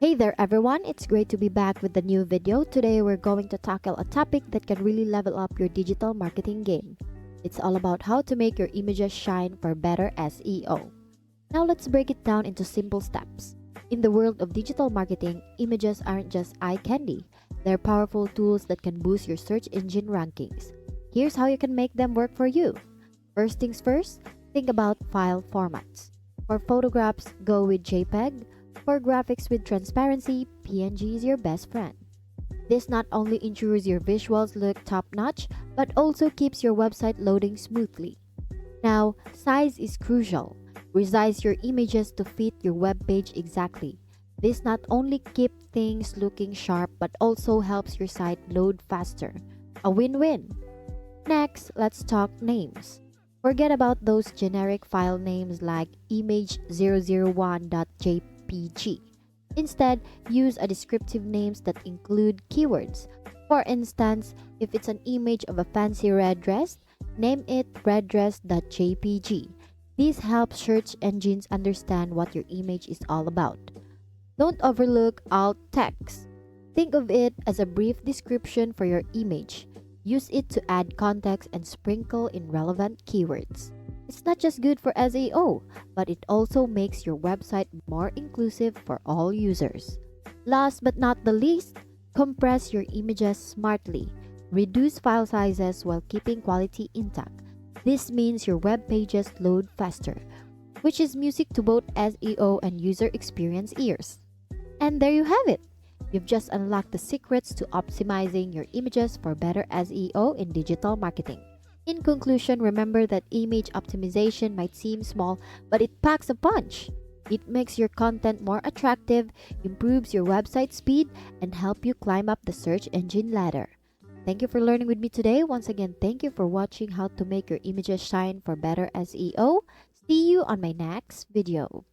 Hey there everyone, it's great to be back with the new video. Today we're going to tackle a topic that can really level up your digital marketing game. It's all about how to make your images shine for better SEO. Now let's break it down into simple steps. In the world of digital marketing, images aren't just eye candy. They're powerful tools that can boost your search engine rankings. Here's how you can make them work for you. First things first, think about file formats. For photographs, go with JPEG. For graphics with transparency, PNG is your best friend. This not only ensures your visuals look top-notch, but also keeps your website loading smoothly. Now, size is crucial. Resize your images to fit your web page exactly. This not only keeps things looking sharp, but also helps your site load faster. A win-win. Next, let's talk names. Forget about those generic file names like image001.jpg. Instead, use a descriptive names that include keywords. For instance, if it's an image of a fancy red dress, name it reddress.jpg. This helps search engines understand what your image is all about. Don't overlook alt text. Think of it as a brief description for your image. Use it to add context and sprinkle in relevant keywords. It's not just good for SEO, but it also makes your website more inclusive for all users. Last but not the least, compress your images smartly. Reduce file sizes while keeping quality intact. This means your web pages load faster, which is music to both SEO and user experience ears. And there you have it. You've just unlocked the secrets to optimizing your images for better SEO in digital marketing. In conclusion, remember that image optimization might seem small, but it packs a punch. It makes your content more attractive, improves your website speed, and help you climb up the search engine ladder. Thank you for learning with me today. Once again, thank you for watching how to make your images shine for better SEO. See you on my next video.